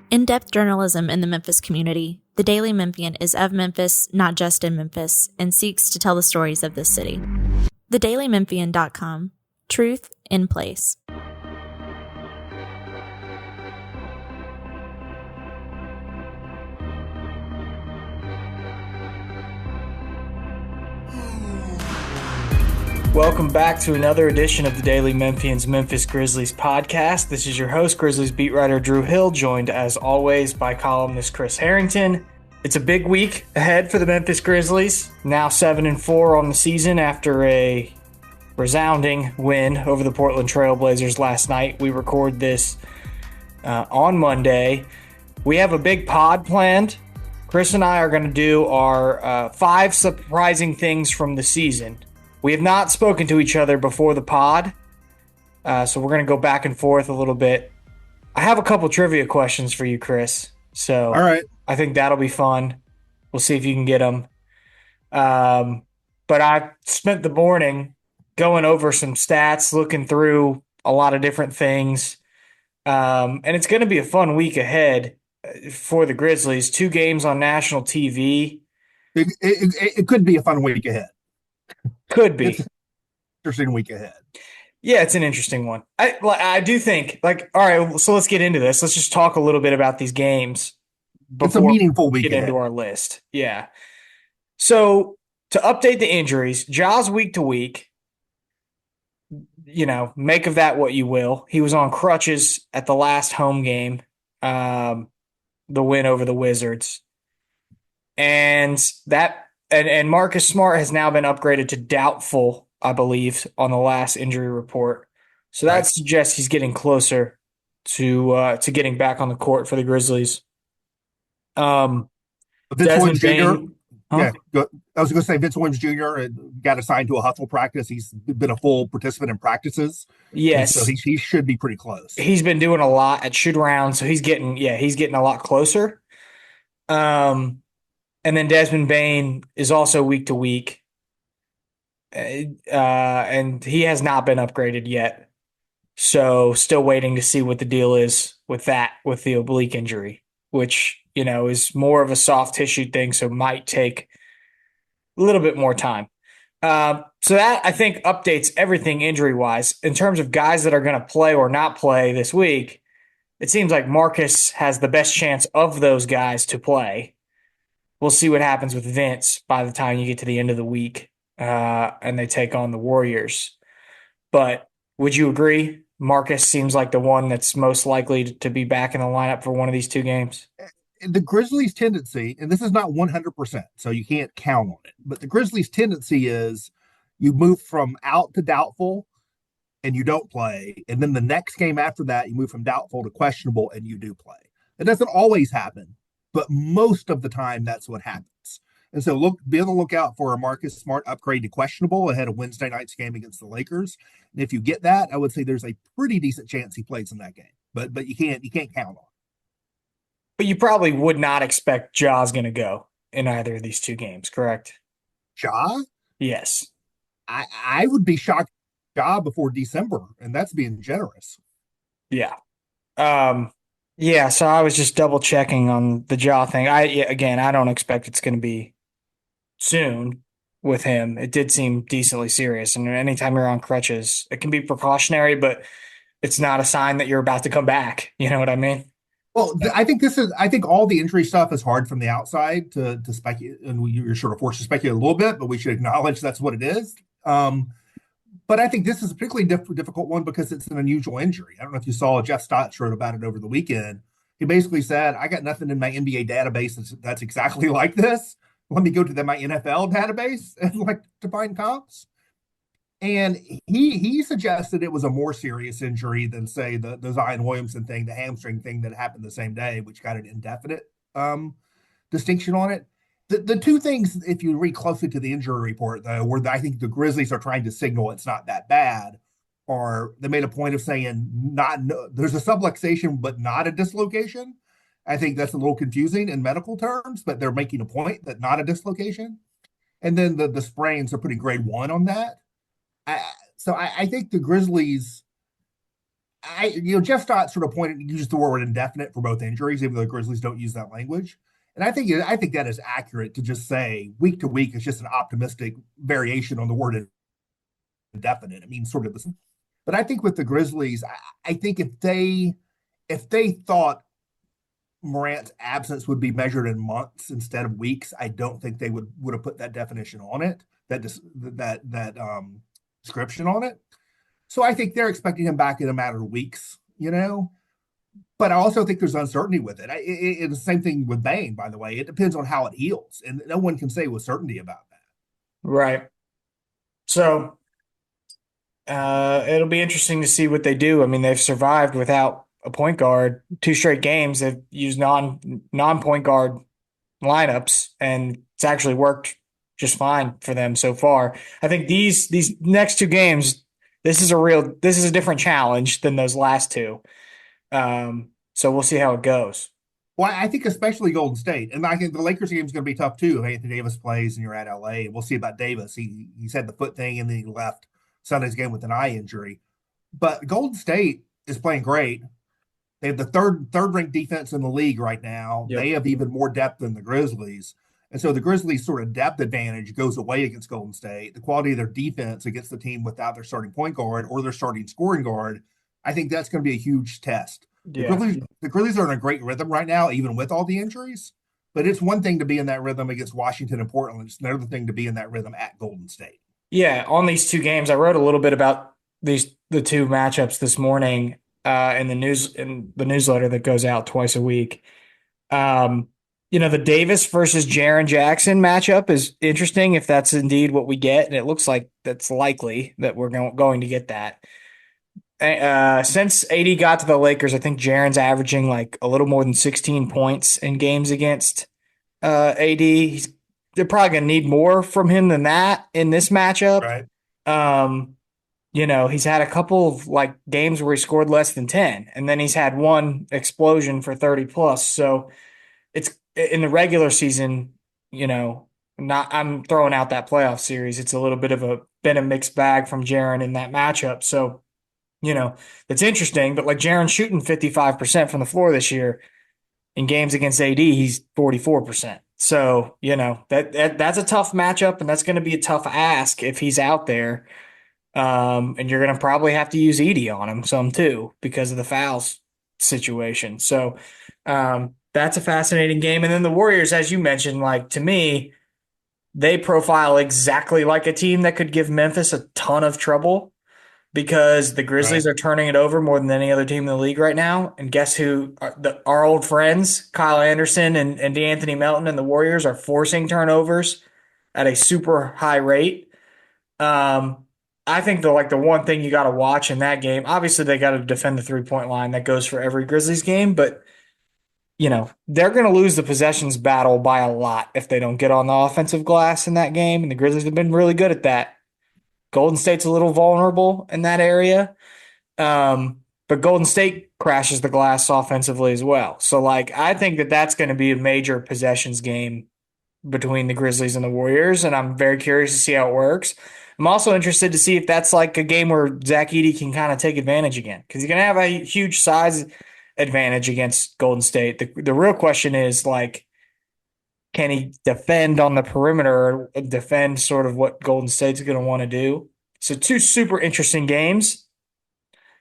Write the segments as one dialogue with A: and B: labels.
A: In-depth journalism in the Memphis community, the Daily Memphian is of Memphis, not just in Memphis, and seeks to tell the stories of this city. TheDailyMemphian.com. Truth in place.
B: Welcome back to another edition of the Daily Memphian's Memphis Grizzlies podcast. This is your host, Grizzlies beat writer Drew Hill, joined as always by columnist Chris Herrington. It's a big week ahead for the Memphis Grizzlies, now 7-4 on the season after a resounding win over the Portland Trail Blazers last night. We record this on Monday. We have a big pod planned. Chris and I are going to do our 5 surprising things from the season. We have not spoken to each other before the pod, so we're going to go back and forth a little bit. I have a couple trivia questions for you, Chris. So
C: all right.
B: I think that'll be fun. We'll see if you can get them. But I spent the morning going over some stats, looking through a lot of different things, and it's going to be a fun week ahead for the Grizzlies. 2 games on national TV.
C: It could be a fun week ahead.
B: Could be.
C: It's an interesting week ahead.
B: Yeah, it's an interesting one. I do think, all right, so let's get into this. Let's just talk a little bit about these games before
C: it's a meaningful week
B: we get into our list. Yeah. So to update the injuries, Ja's week to week, make of that what you will. He was on crutches at the last home game, the win over the Wizards. And Marcus Smart has now been upgraded to doubtful, I believe, on the last injury report. So that suggests he's getting closer to getting back on the court for the Grizzlies.
C: Vince Williams Jr. Yeah, I was going to say Vince Williams Jr. got assigned to a hustle practice. He's been a full participant in practices.
B: Yes,
C: so he should be pretty close.
B: He's been doing a lot at shoot around, so he's getting a lot closer. And then Desmond Bane is also week to week, and he has not been upgraded yet. So still waiting to see what the deal is with the oblique injury, which, is more of a soft tissue thing, so might take a little bit more time. So that, I think, updates everything injury-wise. In terms of guys that are going to play or not play this week, it seems like Marcus has the best chance of those guys to play. We'll see what happens with Vince by the time you get to the end of the week and they take on the Warriors. But would you agree? Marcus seems like the one that's most likely to be back in the lineup for one of these 2 games.
C: The Grizzlies' tendency, and this is not 100%, so you can't count on it, but the Grizzlies' tendency is you move from out to doubtful and you don't play, and then the next game after that, you move from doubtful to questionable and you do play. It doesn't always happen, but most of the time, that's what happens. And so be on the lookout for a Marcus Smart upgrade to questionable ahead of Wednesday night's game against the Lakers. And if you get that, I would say there's a pretty decent chance he plays in that game. But you can't count on it.
B: But you probably would not expect Ja's going to go in either of these 2 games, correct?
C: Ja?
B: Yes.
C: I would be shocked Ja before December, and that's being generous.
B: Yeah. Yeah, so I was just double checking on the jaw thing. I don't expect it's going to be soon with him. It did seem decently serious, and anytime you're on crutches, it can be precautionary, but it's not a sign that you're about to come back. You know what I mean?
C: Well, I think all the injury stuff is hard from the outside to speculate, and you're sort of forced to speculate a little bit, but we should acknowledge that's what it is. But I think this is a particularly difficult one because it's an unusual injury. I don't know if you saw Jeff Stotts wrote about it over the weekend. He basically said, I got nothing in my NBA database that's exactly like this. Let me go to my NFL database and to find comps. And he suggested it was a more serious injury than, say, the Zion Williamson thing, the hamstring thing that happened the same day, which got an indefinite distinction on it. The 2 things, if you read closely to the injury report, though, where I think the Grizzlies are trying to signal it's not that bad, are they made a point of saying there's a subluxation but not a dislocation. I think that's a little confusing in medical terms, but they're making a point that not a dislocation. And then the sprains are putting grade 1 on that. So I think the Grizzlies, Jeff Stott sort of used the word indefinite for both injuries, even though the Grizzlies don't use that language. And I think that is accurate to just say week to week is just an optimistic variation on the word indefinite. It means sort of the same. But I think with the Grizzlies, I think if they thought Morant's absence would be measured in months instead of weeks, I don't think they would have put that definition on it, that description on it. So I think they're expecting him back in a matter of weeks, But I also think there's uncertainty with it. It's the same thing with Bane, by the way. It depends on how it heals, and no one can say with certainty about that.
B: Right. So it'll be interesting to see what they do. I mean, they've survived without a point guard 2 straight games. They've used non-point guard lineups, and it's actually worked just fine for them so far. I think these next 2 games, this is a different challenge than those last 2. So we'll see how it goes.
C: Well, I think especially Golden State, and I think the Lakers game is going to be tough too. If Anthony Davis plays and you're at LA, and we'll see about Davis. He's had the foot thing, and then he left Sunday's game with an eye injury. But Golden State is playing great. They have the third ranked defense in the league right now. Yep. They have even more depth than the Grizzlies. And so the Grizzlies' sort of depth advantage goes away against Golden State. The quality of their defense against the team without their starting point guard or their starting scoring guard, I think that's going to be a huge test. Yeah. The Grizzlies are in a great rhythm right now, even with all the injuries. But it's one thing to be in that rhythm against Washington and Portland. It's another thing to be in that rhythm at Golden State.
B: Yeah, on these 2 games, I wrote a little bit about the 2 matchups this morning in the newsletter that goes out twice a week. The Davis versus Jaren Jackson matchup is interesting if that's indeed what we get, and it looks like that's likely that we're going to get that. Since AD got to the Lakers, I think Jaren's averaging like a little more than 16 points in games against AD. They're probably going to need more from him than that in this matchup.
C: Right.
B: He's had a couple of like games where he scored less than 10, and then he's had one explosion for 30 plus. So it's in the regular season, I'm throwing out that playoff series. It's a little bit of been a mixed bag from Jaren in that matchup. So, that's interesting, but like Jaren's shooting 55% from the floor this year. In games against AD, he's 44%. So, that's a tough matchup, and that's going to be a tough ask if he's out there. And you're going to probably have to use Edey on him some too because of the fouls situation. So that's a fascinating game. And then the Warriors, as you mentioned, like to me, they profile exactly like a team that could give Memphis a ton of trouble because the Grizzlies are turning it over more than any other team in the league right now. And guess who? Our old friends, Kyle Anderson and DeAnthony Melton and the Warriors are forcing turnovers at a super high rate. I think the one thing you got to watch in that game, obviously they got to defend the 3-point line. That goes for every Grizzlies game, but they're going to lose the possessions battle by a lot if they don't get on the offensive glass in that game. And the Grizzlies have been really good at that. Golden State's a little vulnerable in that area. But Golden State crashes the glass offensively as well. So I think that's going to be a major possessions game between the Grizzlies and the Warriors. And I'm very curious to see how it works. I'm also interested to see if that's like a game where Zach Edey can kind of take advantage again, because he's going to have a huge size advantage against Golden State. The real question is can he defend on the perimeter, or defend sort of what Golden State's going to want to do? So 2 super interesting games,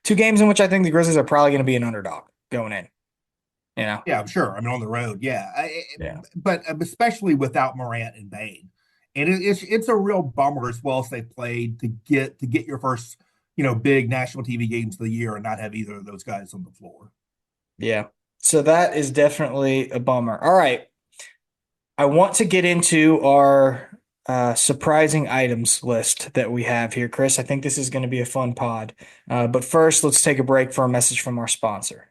B: 2 games in which I think the Grizzlies are probably going to be an underdog going in.
C: Yeah, I'm sure. I mean, on the road, yeah. But especially without Morant and Bane. And it's a real bummer as well as they played to get your first, big national TV games of the year and not have either of those guys on the floor.
B: Yeah. So that is definitely a bummer. All right. I want to get into our surprising items list that we have here, Chris. I think this is going to be a fun pod. But first, let's take a break for a message from our sponsor.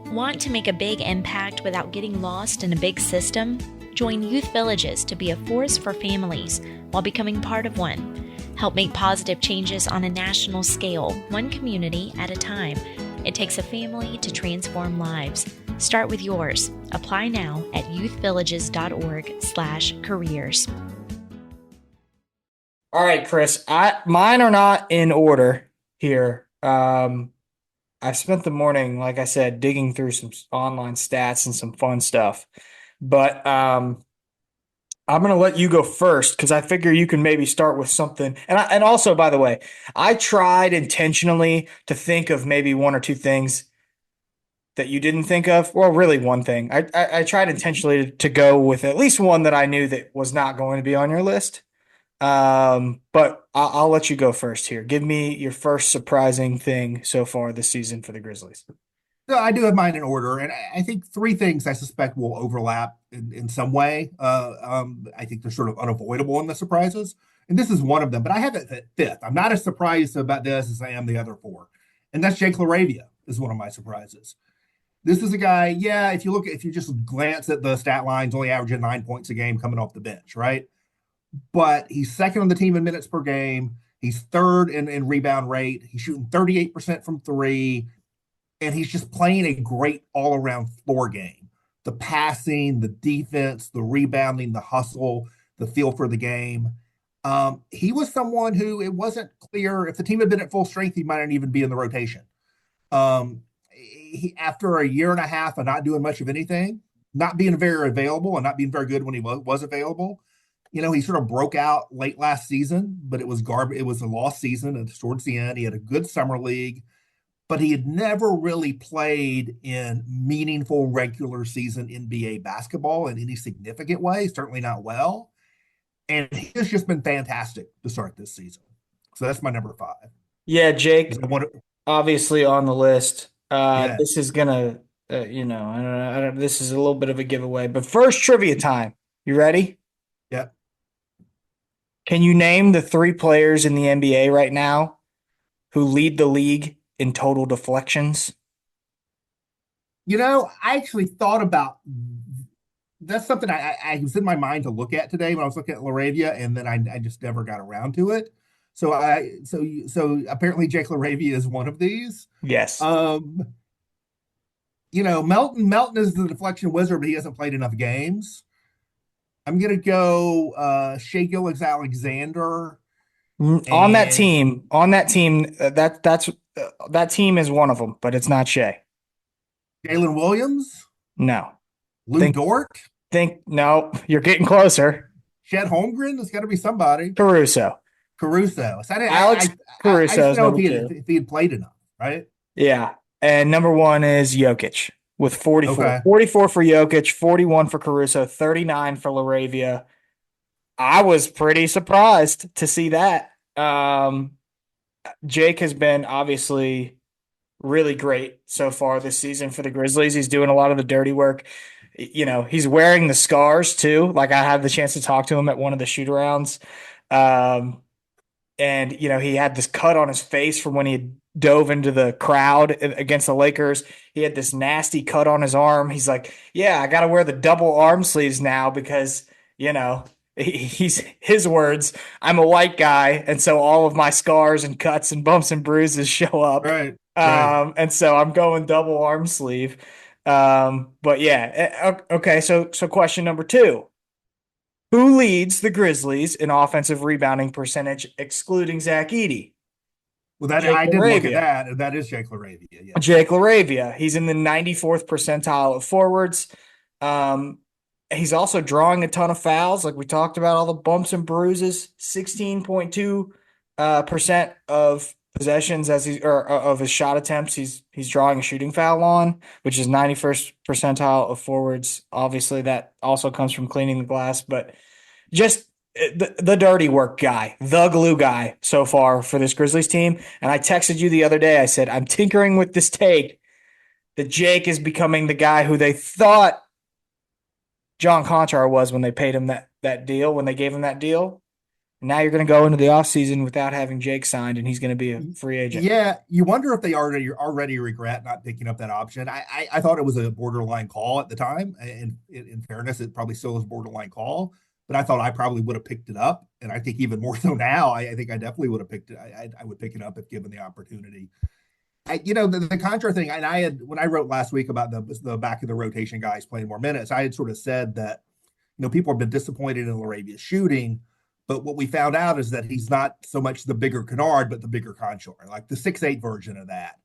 A: Want to make a big impact without getting lost in a big system? Join Youth Villages to be a force for families while becoming part of one. Help make positive changes on a national scale, one community at a time. It takes a family to transform lives. Start with yours. Apply now at youthvillages.org/careers.
B: All right, Chris. Mine are not in order here. Um, I spent the morning, like I said, digging through some online stats and some fun stuff. But I'm going to let you go first because I figure you can maybe start with something. And also, by the way, I tried intentionally to think of maybe one or two things that you didn't think of. Well, really one thing. I tried intentionally to go with at least one that I knew that was not going to be on your list. But I'll let you go first here. Give me your first surprising thing so far this season for the Grizzlies.
C: No, I do have mine in order, and I think three things I suspect will overlap in some way. I think they're sort of unavoidable in the surprises, and this is one of them. But I have it at fifth. I'm not as surprised about this as I am the other four, and that's Jake LaRavia is one of my surprises. This is a guy, yeah. If you just glance at the stat lines, only averaging 9 points a game coming off the bench, right? But he's second on the team in minutes per game. He's third in rebound rate. He's shooting 38% from three, and he's just playing a great all around floor game. The passing, the defense, the rebounding, the hustle, the feel for the game. He was someone who it wasn't clear if the team had been at full strength, he might not even be in the rotation. After a year and a half of not doing much of anything, not being very available and not being very good when he was available, he sort of broke out late last season, but it was garbage. It was a lost season and towards the end. He had a good summer league, but he had never really played in meaningful regular season NBA basketball in any significant way, certainly not well. And he has just been fantastic to start this season. So that's my number five.
B: Yeah, Jake,
C: One,
B: obviously on the list.
C: yeah,
B: This is gonna, I don't know, this is a little bit of a giveaway. But first, trivia time. You ready?
C: yeah.
B: Can you name the three players in the NBA right now who lead the league in total deflections?
C: I actually thought about that's something I was in my mind to look at today when I was looking at LaRavia, and then I just never got around to it. So apparently Jake LaRavia is one of these.
B: Yes.
C: Melton is the deflection wizard, but he hasn't played enough games. I'm gonna go Shea Gilgeous-Alexander.
B: On that team, that team is one of them, but it's not Shea.
C: Jalen Williams,
B: No.
C: Lou Dort,
B: No, you're getting closer.
C: Chet Holmgren. There's got to be somebody.
B: Caruso.
C: Caruso. So
B: Alex Caruso is number two.
C: If he had played enough, right?
B: Yeah. And number one is Jokic with 44.
C: Okay.
B: 44 for Jokic, 41 for Caruso, 39 for LaRavia. I was pretty surprised to see that. Jake has been obviously really great so far this season for the Grizzlies. He's doing a lot of the dirty work. He's wearing the scars too. Like I had the chance to talk to him at one of the shoot arounds. And he had this cut on his face from when he dove into the crowd against the Lakers. He had this nasty cut on his arm. He's like, yeah, I got to wear the double arm sleeves now because, he's his words, I'm a white guy. And so all of my scars and cuts and bumps and bruises show up.
C: Right.
B: And so I'm going double arm sleeve. But yeah. Okay. So question number two. Who leads the Grizzlies in offensive rebounding percentage, excluding Zach Edey?
C: Well, I did look at that, and that is Jake LaRavia. Yeah.
B: Jake LaRavia. He's in the 94th percentile of forwards. He's also drawing a ton of fouls, like we talked about, all the bumps and bruises. 16.2% of possessions of his shot attempts, he's drawing a shooting foul on, which is 91st percentile of forwards. Obviously, that also comes from cleaning the glass, but just the dirty work guy, the glue guy so far for this Grizzlies team. And I texted you the other day. I said, I'm tinkering with this take that Jake is becoming the guy who they thought John Conchar was when they paid him that deal, when they gave him that deal. Now you're going to go into the offseason without having Jake signed, and he's going to be a free agent.
C: Yeah, you wonder if they already regret not picking up that option. I thought it was a borderline call at the time, and in fairness, it probably still is a borderline call. But I thought I probably would have picked it up, and I think even more so now. I think I definitely would have picked it. I would pick it up if given the opportunity. The Contra thing, and I had when I wrote last week about the back of the rotation guys playing more minutes, I had sort of said that people have been disappointed in LaRavia's shooting. But what we found out is that he's not so much the bigger Kennard, but the bigger Conchor, like the 6'8" version of that.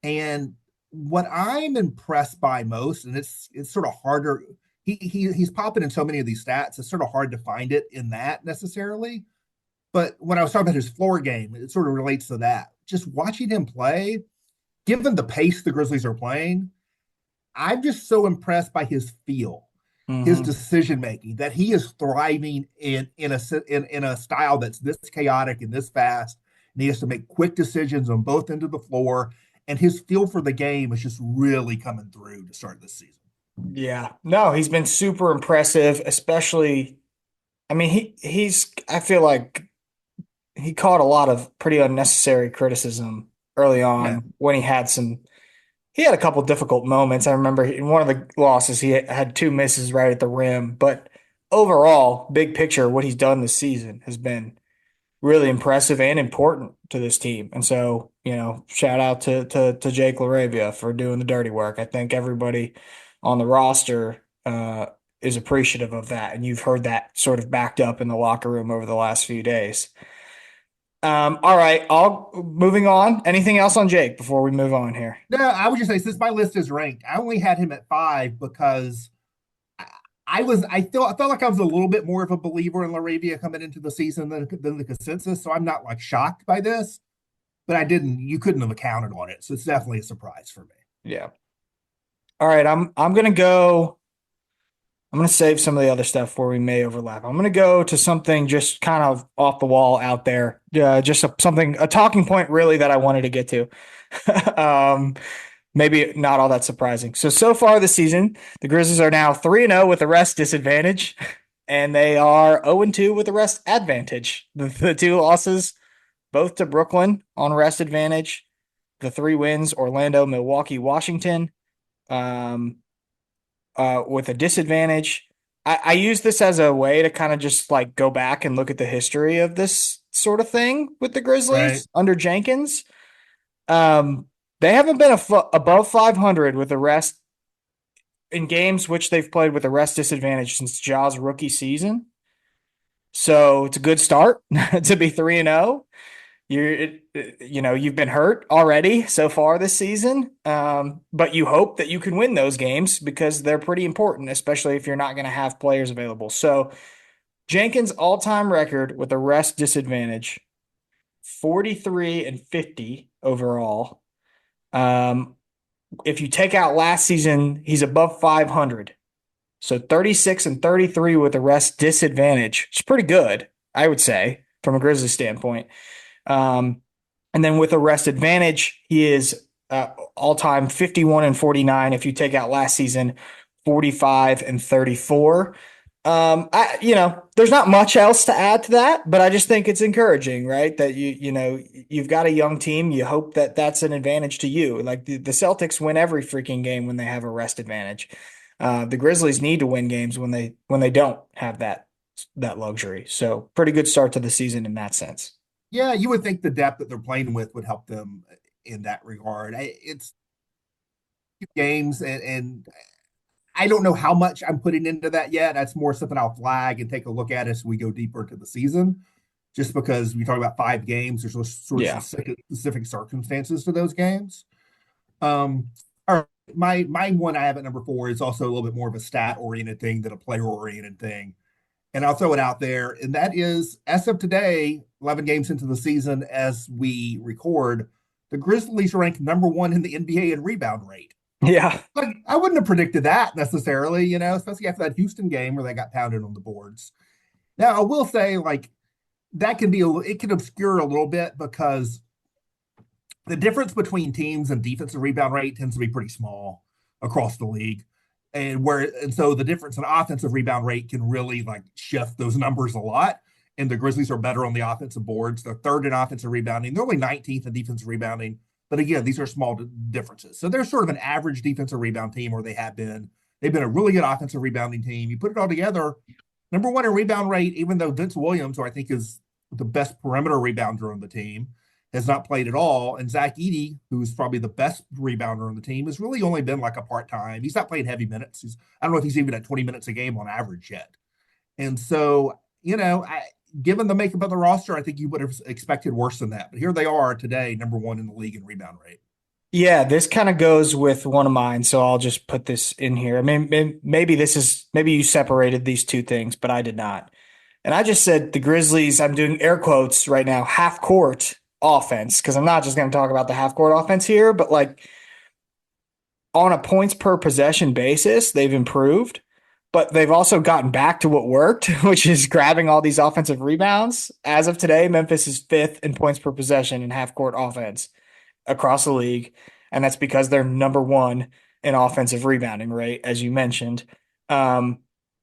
C: And what I'm impressed by most, and it's sort of harder, he's popping in so many of these stats, it's sort of hard to find it in that necessarily. But when I was talking about his floor game, it sort of relates to that. Just watching him play, given the pace the Grizzlies are playing, I'm just so impressed by his feel, his decision making, that he is thriving in a style that's this chaotic and this fast, and he has to make quick decisions on both ends of the floor. And his feel for the game is just really coming through to start this season.
B: Yeah. No, he's been super impressive, especially. I mean, I feel like he caught a lot of pretty unnecessary criticism early
C: Yeah.
B: on when he had a couple difficult moments. I remember in one of the losses, he had two misses right at the rim, but overall, big picture, what he's done this season has been really impressive and important to this team. And so, shout out to Jake LaRavia for doing the dirty work. I think everybody on the roster is appreciative of that. And you've heard that sort of backed up in the locker room over the last few days. All right, moving on. Anything else on Jake before we move on here?
C: No, I would just say, since my list is ranked, I only had him at 5 because I felt like I was a little bit more of a believer in LaRavia coming into the season than the consensus. So I'm not like shocked by this, but you couldn't have accounted on it. So it's definitely a surprise for me.
B: Yeah. All right, I'm gonna save some of the other stuff where we may overlap. I'm gonna go to something just kind of off the wall out there, just a talking point really that I wanted to get to. Maybe not all that surprising. So far this season, the Grizzlies are now 3-0 with a rest disadvantage, and they are 0-2 with a rest advantage. The two losses, both to Brooklyn on rest advantage. The 3 wins, Orlando, Milwaukee, Washington, with a disadvantage. I use this as a way to kind of just like go back and look at the history of this sort of thing with the Grizzlies under Jenkins. They haven't been above 500 with a rest in games which they've played with a rest disadvantage since Ja's rookie season. So it's a good start to be 3-0. You've been hurt already so far this season, but you hope that you can win those games because they're pretty important, especially if you're not going to have players available. So Jenkins' all-time record with a rest disadvantage, 43-50 overall. If you take out last season, he's above 500. So 36-33 with a rest disadvantage. It's pretty good, I would say, from a Grizzlies standpoint. And then with a rest advantage, he is all-time 51-49. If you take out last season, 45-34. There's not much else to add to that, but I just think it's encouraging, right? That you've got a young team. You hope that that's an advantage to you. Like the Celtics win every freaking game when they have a rest advantage. The Grizzlies need to win games when they don't have that luxury. So pretty good start to the season in that sense.
C: Yeah, you would think the depth that they're playing with would help them in that regard. It's games, and I don't know how much I'm putting into that yet. That's more something I'll flag and take a look at as we go deeper into the season. Just because we talk about 5 games, there's sort of specific circumstances to those games. All right, my one I have at number 4 is also a little bit more of a stat-oriented thing than a player-oriented thing. And I'll throw it out there, and that is, as of today, 11 games into the season as we record, the Grizzlies rank number 1 in the NBA in rebound rate.
B: Yeah.
C: Like, I wouldn't have predicted that necessarily, especially after that Houston game where they got pounded on the boards. Now, I will say, like, that it can obscure a little bit because the difference between teams and defensive rebound rate tends to be pretty small across the league. And so the difference in offensive rebound rate can really like shift those numbers a lot. And the Grizzlies are better on the offensive boards. They're 3rd in offensive rebounding. They're only 19th in defensive rebounding. But again, these are small differences. So they're sort of an average defensive rebound team, or they have been. They've been a really good offensive rebounding team. You put it all together, number 1 in rebound rate, even though Vince Williams, who I think is the best perimeter rebounder on the team, has not played at all. And Zach Edey, who's probably the best rebounder on the team, has really only been like a part-time. He's not playing heavy minutes. I don't know if he's even at 20 minutes a game on average yet. And so, given the makeup of the roster, I think you would have expected worse than that. But here they are today, number one in the league in rebound rate.
B: Yeah, this kind of goes with one of mine, so I'll just put this in here. I mean, maybe you separated these two things, but I did not. And I just said the Grizzlies, I'm doing air quotes right now, half court offense, because I'm not just going to talk about the half court offense here, but like on a points per possession basis, they've improved, but they've also gotten back to what worked, which is grabbing all these offensive rebounds. As of today, Memphis is fifth in points per possession in half court offense across the league. And that's because they're number one in offensive rebounding rate, as you mentioned.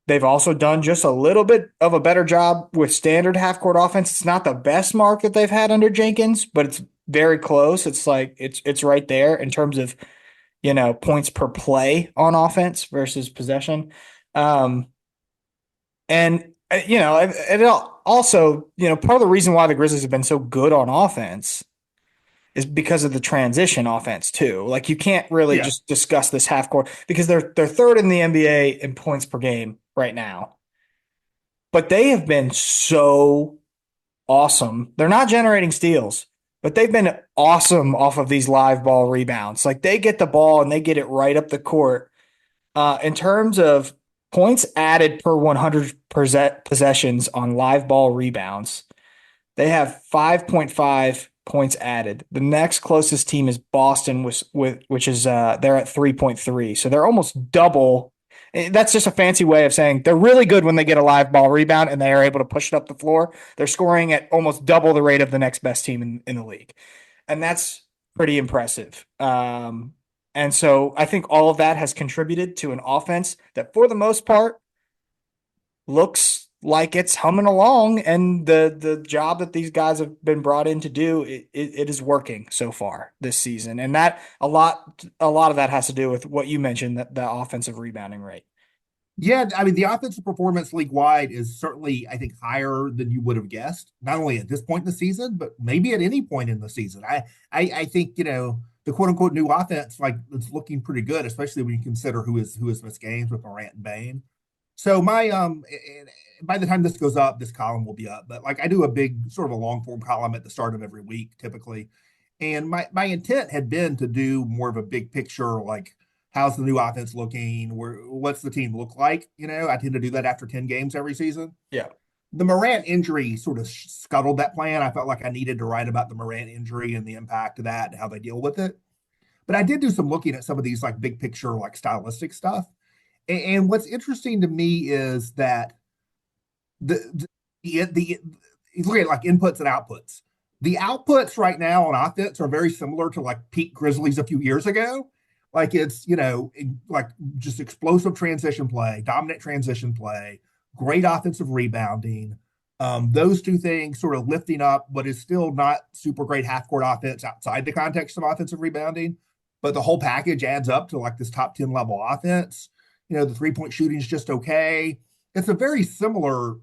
B: They've also done just a little bit of a better job with standard half court offense. It's not the best mark that they've had under Jenkins, but it's very close. It's like it's right there in terms of, points per play on offense versus possession. And it also, part of the reason why the Grizzlies have been so good on offense is because of the transition offense too. Like you can't really just discuss this half court because they're third in the NBA in points per game right now. But they have been so awesome. They're not generating steals, but they've been awesome off of these live ball rebounds. Like they get the ball and they get it right up the court. In terms of points added per 100 possessions on live ball rebounds, they have 5.5 points added. The next closest team is Boston, which is they're at 3.3. So they're almost double. That's just a fancy way of saying they're really good when they get a live ball rebound and they are able to push it up the floor. They're scoring at almost double the rate of the next best team in the league. And that's pretty impressive. And so I think all of that has contributed to an offense that, for the most part, looks like it's humming along. And the job that these guys have been brought in to do, it is working so far this season. And that a lot of that has to do with what you mentioned, that the offensive rebounding rate.
C: Yeah, I mean, the offensive performance league-wide is certainly, I think, higher than you would have guessed, not only at this point in the season, but maybe at any point in the season. I think, the quote-unquote new offense, like, it's looking pretty good, especially when you consider who has missed games with Morant and Bane. So my by the time this goes up, this column will be up. But like I do a big sort of a long form column at the start of every week, typically. And my intent had been to do more of a big picture, like how's the new offense looking? What's the team look like? I tend to do that after 10 games every season.
B: Yeah.
C: The Morant injury sort of scuttled that plan. I felt like I needed to write about the Morant injury and the impact of that and how they deal with it. But I did do some looking at some of these like big picture, like stylistic stuff. And what's interesting to me is that the you look at like inputs and outputs. The outputs right now on offense are very similar to like peak Grizzlies a few years ago. Like it's, like just explosive transition play, dominant transition play, great offensive rebounding. Those two things sort of lifting up what is still not super great half court offense outside the context of offensive rebounding, but the whole package adds up to like this top 10 level offense. The 3-point shooting is just okay. It's a very similar,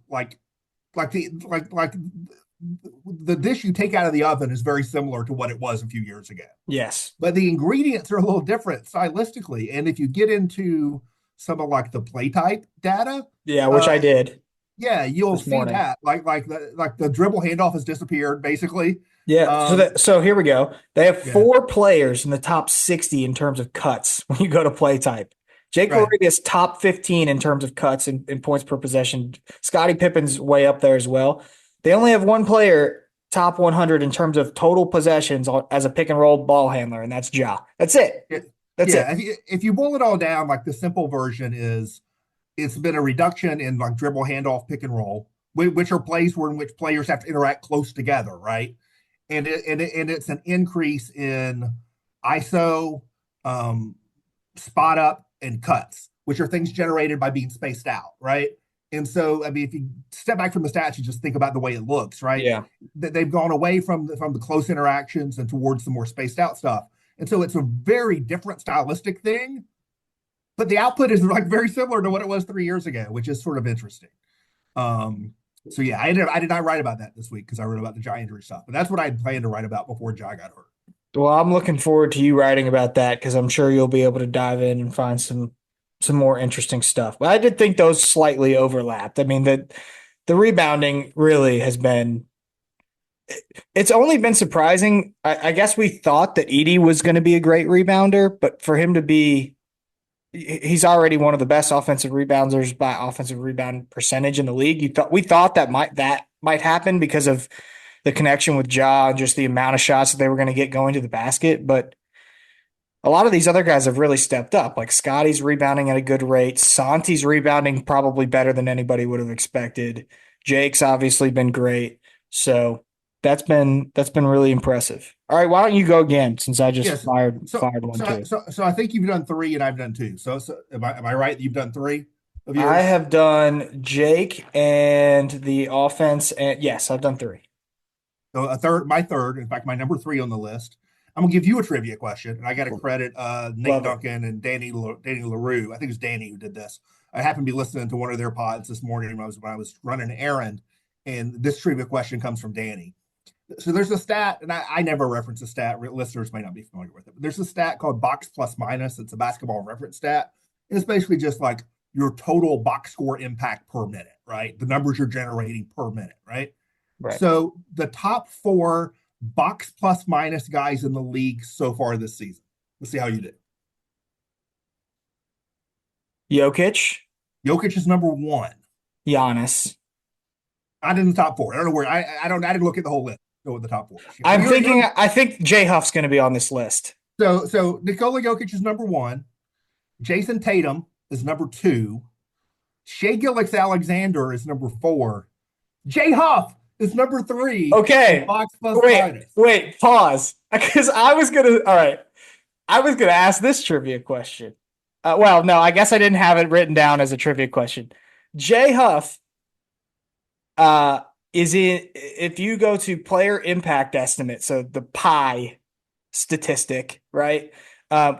C: the dish you take out of the oven is very similar to what it was a few years ago.
B: Yes.
C: But the ingredients are a little different stylistically. And if you get into some of like the play type data.
B: Yeah, which I did.
C: Yeah, you'll see that. Like the dribble handoff has disappeared, basically.
B: Yeah. So here we go. They have 4 players in the top 60 in terms of cuts when you go to play type. Jake Lariga's top 15 in terms of cuts in points per possession. Scottie Pippen's way up there as well. They only have one player top 100 in terms of total possessions as a pick and roll ball handler, and that's Ja. That's it. That's it.
C: If you boil it all down, like the simple version is it's been a reduction in like dribble handoff pick and roll, which are plays in which players have to interact close together, right? And it's an increase in ISO, spot up, and cuts, which are things generated by being spaced out, right? And so, I mean, if you step back from the stats, you just think about the way it looks, right?
B: Yeah.
C: They've gone away from the close interactions and towards the more spaced out stuff. And so it's a very different stylistic thing, but the output is like very similar to what it was 3 years ago, which is sort of interesting. So yeah, I did not write about that this week because I wrote about the Ja injury stuff, but that's what I had planned to write about before Ja got hurt.
B: Well, I'm looking forward to you writing about that because I'm sure you'll be able to dive in and find some more interesting stuff. But I did think those slightly overlapped. I mean, the the rebounding really has been. It's only been surprising. I guess we thought that Edey was going to be a great rebounder, but for him to be, he's already one of the best offensive rebounders by offensive rebound percentage in the league. We thought that might happen because of the connection with Ja and just the amount of shots that they were going to get going to the basket. But a lot of these other guys have really stepped up. Like Scotty's rebounding at a good rate. Santi's rebounding probably better than anybody would have expected. Jake's obviously been great. So that's been really impressive. All right, why don't you go again since I just
C: Yes.
B: fired one too.
C: So I think you've done three and I've done two. So am I right that you've done three of
B: I
C: yours?
B: have done Jake and the offense, and yes, I've done three.
C: So my third, in fact, my number three on the list. I'm gonna give you a trivia question, and I got to credit Nate
B: Love it.
C: Duncan and Danny LaRue. I think it's Danny who did this. I happened to be listening to one of their pods this morning when I was running an errand, and this trivia question comes from Danny. So there's a stat, and I never reference a stat. Listeners may not be familiar with it, but there's a stat called box plus minus. It's a basketball reference stat. It's basically just like your total box score impact per minute, right? The numbers you're generating per minute, right?
B: Right.
C: So the top four box plus minus guys in the league so far this season. Let's see how you did.
B: Jokic,
C: Jokic is number one.
B: Giannis.
C: Not in the top four. I don't know where. I didn't look at the whole list. Go with the top four.
B: I think Jay Huff's going to be on this list.
C: So Nikola Jokic is number one. Jason Tatum is number two. Shea Gilgeous-Alexander is number four. Jay Huff is number three.
B: Okay.
C: Box plus minus.
B: Wait, pause. Because all right. I was gonna ask this trivia question. Well, no, I guess I didn't have it written down as a trivia question. Jay Huff, is in if you go to player impact estimate, so the pie statistic, right?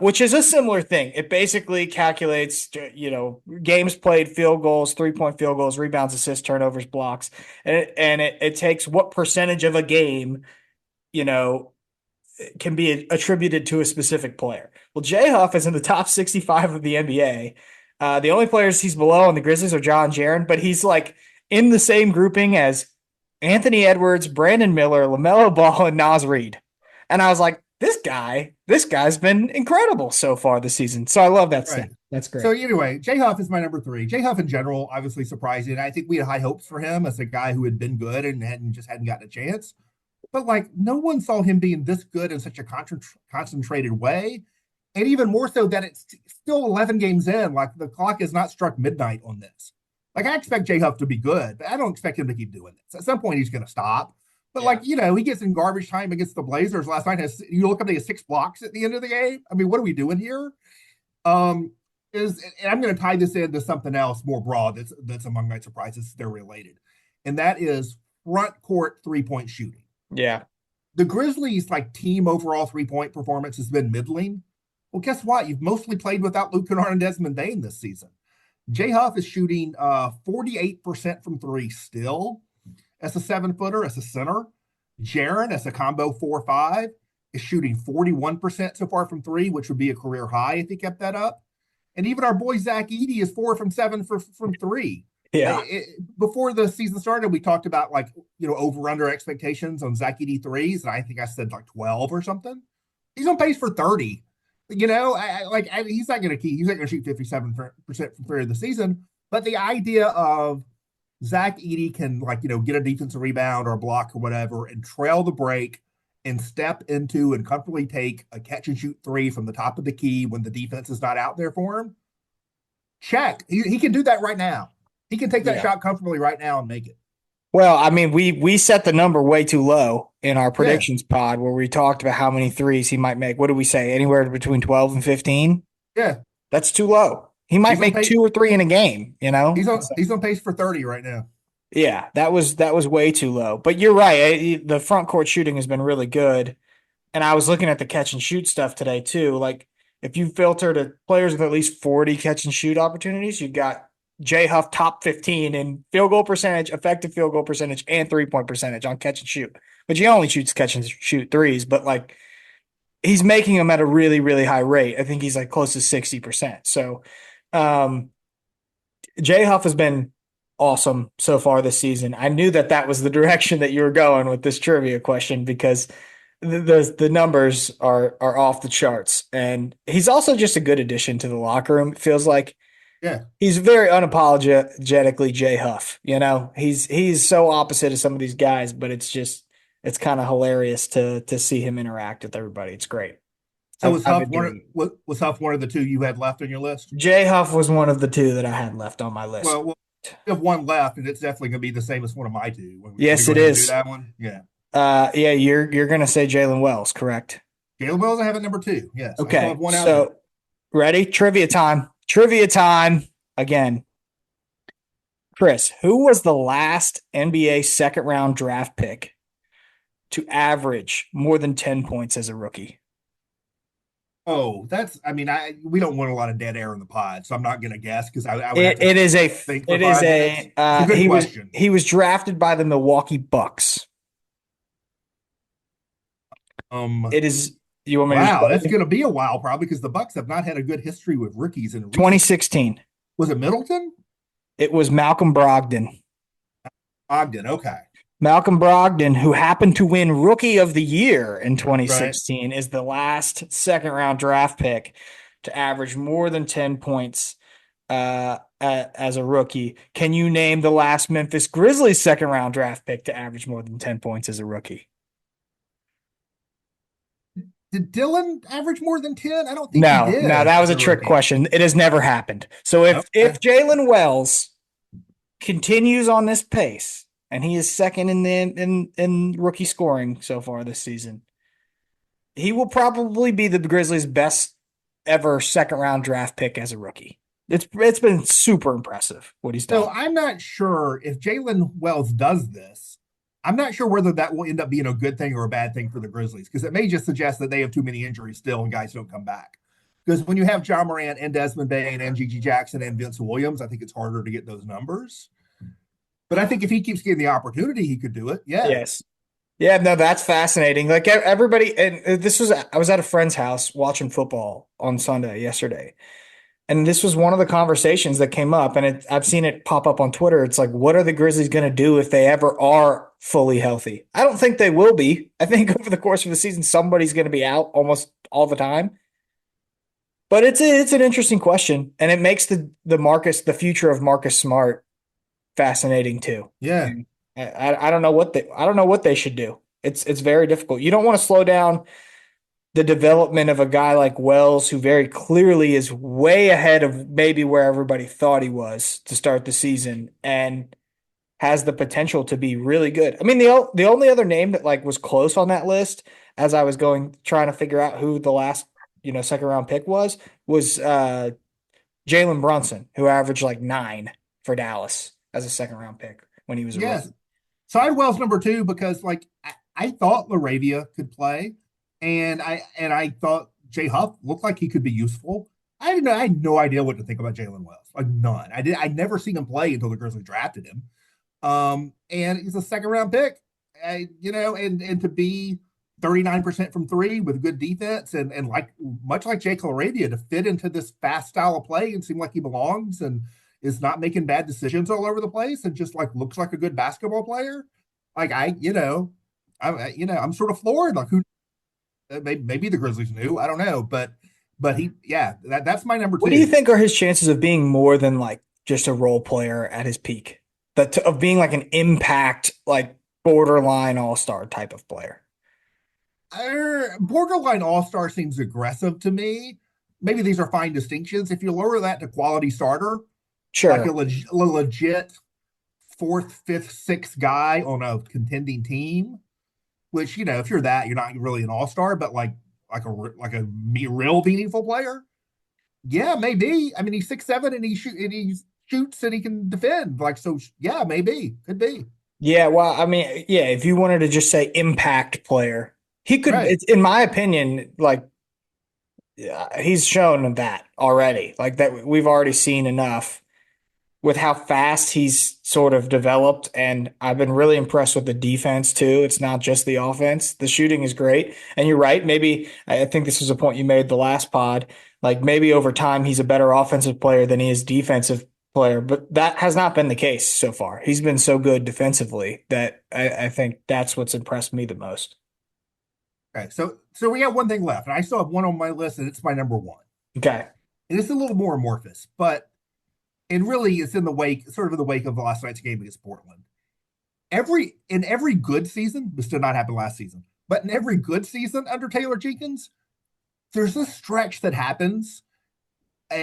B: Which is a similar thing. It basically calculates, games played, field goals, 3-point field goals, rebounds, assists, turnovers, blocks, and it takes what percentage of a game, can be attributed to a specific player. Well, Jay Huff is in the top 65 of the NBA. The only players he's below on the Grizzlies are Ja and Jaren, but he's like in the same grouping as Anthony Edwards, Brandon Miller, LaMelo Ball, and Naz Reid. And I was like, this guy's been incredible so far this season. So I love that stat.
C: Right.
B: That's great.
C: So anyway, Jay Huff is my number three. Jay Huff in general, obviously surprising. I think we had high hopes for him as a guy who had been good and hadn't gotten a chance. But like no one saw him being this good in such a concentrated way. And even more so that it's still 11 games in. Like the clock has not struck midnight on this. Like I expect Jay Huff to be good, but I don't expect him to keep doing this. At some point, he's going to stop. But he gets in garbage time against the Blazers last night. You look up, they had 6 blocks at the end of the game. I mean, what are we doing here? And I'm going to tie this into something else more broad that's among my surprises. They're related, and that is front court 3-point shooting.
B: Yeah,
C: the Grizzlies team overall 3-point performance has been middling. Well, guess what? You've mostly played without Luke Kennard and Desmond Bane this season. Jay Huff is shooting 48% from three still. As a 7-footer, as a center. Jaren, as a combo 4-5, is shooting 41% so far from three, which would be a career high if he kept that up. And even our boy Zach Edey is 4 from 7 from three.
B: Yeah.
C: Before the season started, we talked about over/under expectations on Zach Edey threes, and I think I said 12 or something. He's on pace for 30. He's not going to shoot 57% from three of the season. But the idea of Zach Edey can get a defensive rebound or a block or whatever and trail the break and step into and comfortably take a catch and shoot three from the top of the key when the defense is not out there for him. Check. He can do that right now. He can take that shot comfortably right now and make it.
B: Well, I mean, we set the number way too low in our predictions pod where we talked about how many threes he might make. What do we say? Anywhere between 12 and 15?
C: Yeah.
B: That's too low. He might make 2 or 3 in a game,
C: He's on pace for 30 right now.
B: Yeah, that was way too low. But you're right. The front court shooting has been really good. And I was looking at the catch and shoot stuff today too. If you filter to players with at least 40 catch and shoot opportunities, you've got Jay Huff top 15 in field goal percentage, effective field goal percentage, and 3-point percentage on catch and shoot. But he only shoots catch and shoot threes. But he's making them at a really, really high rate. I think he's close to 60%. So Jay Huff has been awesome so far this season. I knew that was the direction that you were going with this trivia question because the numbers are off the charts, and he's also just a good addition to the locker room. It feels like
C: Yeah.
B: he's very unapologetically Jay Huff. He's so opposite of some of these guys, but it's kind of hilarious to see him interact with everybody. It's great.
C: So was Huff one of the two you had left on your list?
B: Jay Huff was one of the two that I had left on my list.
C: Well, we have one left, and it's definitely going to be the same as one of my two.
B: Yes,
C: it
B: is.
C: Do that one, yeah.
B: Yeah, you're gonna say Jalen Wells, correct?
C: Jalen Wells, I have at number 2. Yes.
B: Okay. So, ready? Trivia time. Trivia time again. Chris, who was the last NBA second round draft pick to average more than 10 points as a rookie?
C: Oh, we don't want a lot of dead air in the pod, so I'm not going to guess because
B: he was drafted by the Milwaukee Bucks. It is. You want me
C: wow, that's going to be a while probably because the Bucks have not had a good history with rookies in
B: 2016.
C: Was it Middleton?
B: It was Malcolm Brogdon.
C: Okay.
B: Malcolm Brogdon, who happened to win Rookie of the Year in 2016, is the last second-round draft pick to average more than 10 points as a rookie. Can you name the last Memphis Grizzlies second-round draft pick to average more than 10 points as a rookie?
C: Did Dylan average more than 10? I don't think he did.
B: No, that was a trick question. It has never happened. So if Jalen Wells continues on this pace, and he is second in rookie scoring so far this season, he will probably be the Grizzlies' best ever second round draft pick as a rookie. It's been super impressive what he's done.
C: So I'm not sure if Jalen Wells does this. I'm not sure whether that will end up being a good thing or a bad thing for the Grizzlies because it may just suggest that they have too many injuries still and guys don't come back. Because when you have John Morant and Desmond Bane and Gigi Jackson and Vince Williams, I think it's harder to get those numbers. But I think if he keeps getting the opportunity, he could do it. Yeah.
B: Yes. Yeah, no, that's fascinating. Like everybody, and I was at a friend's house watching football on Sunday yesterday. And this was one of the conversations that came up, and I've seen it pop up on Twitter. It's like, what are the Grizzlies going to do if they ever are fully healthy? I don't think they will be. I think over the course of the season, somebody's going to be out almost all the time. But it's an interesting question, and it makes the future of Marcus Smart fascinating too.
C: Yeah,
B: I don't know what they should do. It's very difficult. You don't want to slow down the development of a guy like Wells, who very clearly is way ahead of maybe where everybody thought he was to start the season and has the potential to be really good. I mean, the only other name that was close on that list as I was trying to figure out who the last, second round pick was Jalen Brunson, who averaged 9 for Dallas as a second round pick when he was a rookie.
C: So I had Wells number 2 because I thought LaRavia could play. And I thought Jay Huff looked like he could be useful. I had no idea what to think about Jalen Wells. None. I'd never seen him play until the Grizzlies drafted him. And he's a second round pick. And to be 39% from 3 with good defense and much like Jake LaRavia to fit into this fast style of play and seem like he belongs and is not making bad decisions all over the place and just looks like a good basketball player. I'm sort of floored. Who? Maybe the Grizzlies knew. I don't know, but that's my number 2.
B: What do you think are his chances of being more than just a role player at his peak? Of being an impact, borderline all-star type of player?
C: Borderline all-star seems aggressive to me. Maybe these are fine distinctions. If you lower that to quality starter,
B: sure,
C: a legit 4th, 5th, 6th guy on a contending team. Which, if you're that, you're not really an all-star, but like a real meaningful player. Yeah, maybe. I mean, he's 6'7" and he shoots and he can defend. Yeah, maybe. Could be.
B: Yeah, well, I mean, yeah, if you wanted to just say impact player, he could,
C: right.
B: In my opinion, he's shown that already. That we've already seen enough with how fast he's sort of developed. And I've been really impressed with the defense too. It's not just the offense. The shooting is great. And you're right. Maybe, I think this was a point you made the last pod, maybe over time he's a better offensive player than he is defensive player, but that has not been the case so far. He's been so good defensively that I think that's what's impressed me the most.
C: Okay, so we got one thing left, and I still have one on my list, and it's my number one.
B: Okay.
C: And it's a little more amorphous, but it really is in the wake, sort of in the wake of last night's game against Portland. In every good season, this did not happen last season, but in every good season under Taylor Jenkins, there's a stretch that happens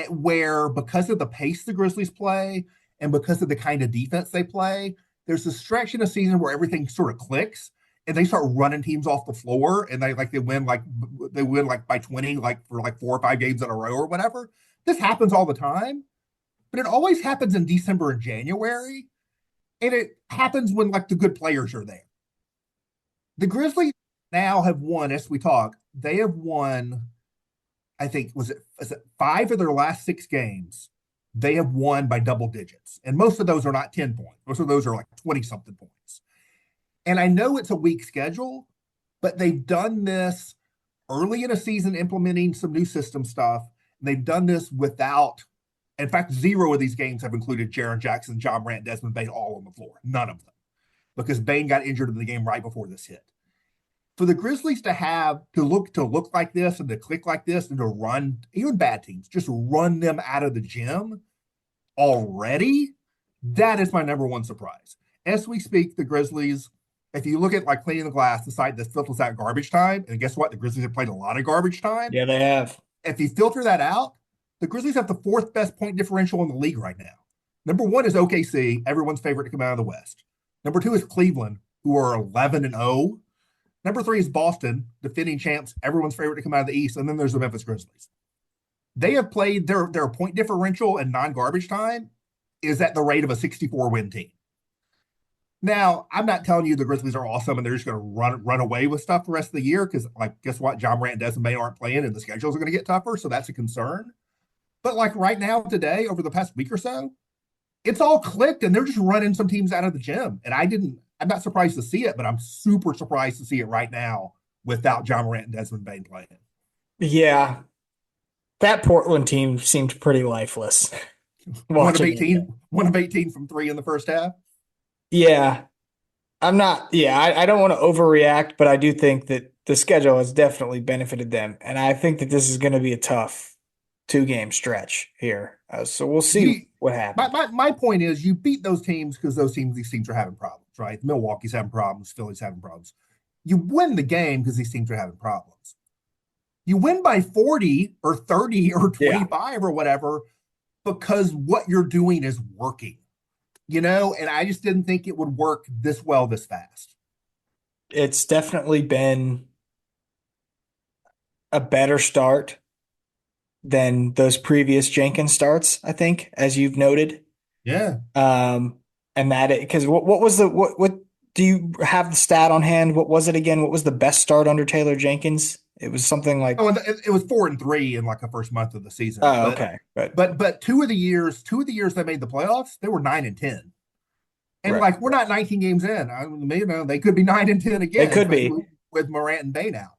C: where, because of the pace the Grizzlies play and because of the kind of defense they play, there's a stretch in a season where everything sort of clicks and they start running teams off the floor, and they win by 20, like for like 4 or 5 games in a row or whatever. This happens all the time, but it always happens in December and January, and it happens when like the good players are there. The Grizzlies now have won, as we talk, they have won, I think, is it 5 of their last 6 games? They have won by double digits. And most of those are not 10 points. Most of those are like 20 something points. And I know it's a weak schedule, but they've done this early in a season, implementing some new system stuff. And they've done this without, in fact, 0 of these games have included Jaren Jackson, John Morant, Desmond Bane all on the floor. None of them. Because Bane got injured in the game right before this hit. For the Grizzlies to look like this and to click like this and to run, even bad teams, just run them out of the gym already, that is my number one surprise. As we speak, the Grizzlies, if you look at like cleaning the glass, the side that filters out garbage time, and guess what? The Grizzlies have played a lot of garbage time.
B: Yeah, they have.
C: If you filter that out, the Grizzlies have the 4th best point differential in the league right now. Number 1 is OKC, everyone's favorite to come out of the West. Number 2 is Cleveland, who are 11-0. Number 3 is Boston, defending champs, everyone's favorite to come out of the East. And then there's the Memphis Grizzlies. They have played their point differential in non-garbage time is at the rate of a 64-win team. Now, I'm not telling you the Grizzlies are awesome and they're just going to run away with stuff the rest of the year, because, like, guess what? John Morant and Desmond Bane aren't playing and the schedules are going to get tougher, so that's a concern. But, like, right now, today, over the past week or so, it's all clicked and they're just running some teams out of the gym. And I'm not surprised to see it, but I'm super surprised to see it right now without John Morant and Desmond Bane playing.
B: Yeah. That Portland team seemed pretty lifeless.
C: One of 18 from 3 in the first half.
B: Yeah. I don't want to overreact, but I do think that the schedule has definitely benefited them. And I think that this is going to be a tough 2-game stretch here. So we'll see what happens.
C: My point is, you beat those teams because these teams are having problems, right? Milwaukee's having problems, Philly's having problems. You win the game because these teams are having problems. You win by 40 or 30 or 25 or whatever because what you're doing is working, and I just didn't think it would work this well this fast.
B: It's definitely been a better start than those previous Jenkins starts, I think, as you've noted.
C: Yeah.
B: And that, because what do you have the stat on hand? What was it again? What was the best start under Taylor Jenkins? It was something like,
C: it was 4-3 in like the first month of the season.
B: Oh, okay.
C: But two of the years they made the playoffs, they were 9-10. And
B: right.
C: Like, we're not 19 games in. They could be 9-10 again.
B: They could be
C: with Morant and Bane out.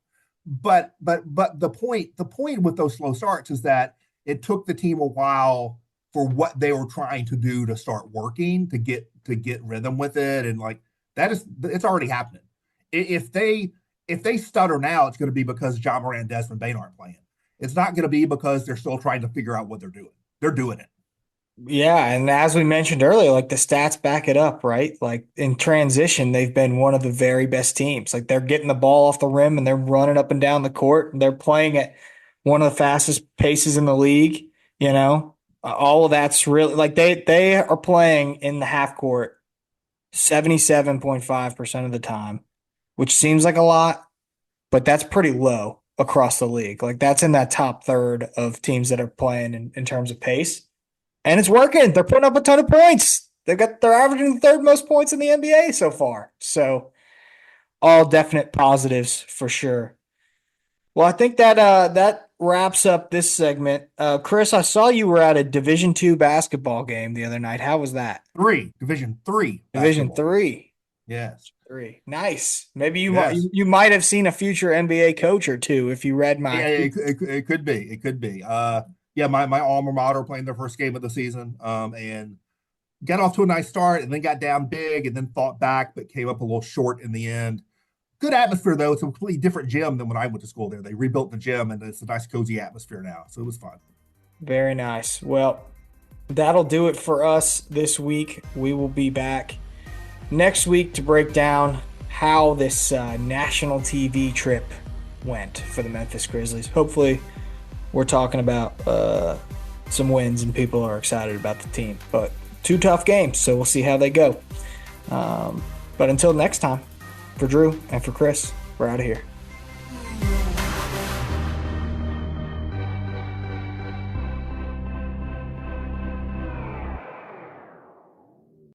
C: But the point with those slow starts is that it took the team a while for what they were trying to do to start working, to get rhythm with it, and like it's already happening. If they stutter now, it's going to be because John Morant and Desmond Bane aren't playing. It's not going to be because they're still trying to figure out what they're doing. They're doing it.
B: Yeah, and as we mentioned earlier, like the stats back it up, right? Like in transition, they've been one of the very best teams. Like they're getting the ball off the rim and they're running up and down the court, and they're playing at one of the fastest paces in the league. All of that's really like they are playing in the half court 77.5% of the time, which seems like a lot, but that's pretty low across the league. Like that's in that top third of teams that are playing in terms of pace. And it's working. They're putting up a ton of points. They're averaging the 3rd most points in the NBA so far. So all definite positives for sure. Well, I think that wraps up this segment. Chris, I saw you were at a Division II basketball game the other night. How was that?
C: Division 3.
B: Division 3.
C: Yes.
B: 3. Nice. Maybe you might have seen a future NBA coach or two if you read my.
C: Yeah, it could be. It could be. my alma mater playing their first game of the season, and got off to a nice start and then got down big and then fought back, but came up a little short in the end. Good atmosphere, though. It's a completely different gym than when I went to school there. They rebuilt the gym, and it's a nice, cozy atmosphere now. So it was fun.
B: Very nice. Well, that'll do it for us this week. We will be back next week to break down how this national TV trip went for the Memphis Grizzlies. Hopefully, we're talking about some wins and people are excited about the team. But 2 tough games, so we'll see how they go. But until next time, for Drew and for Chris, we're out of here.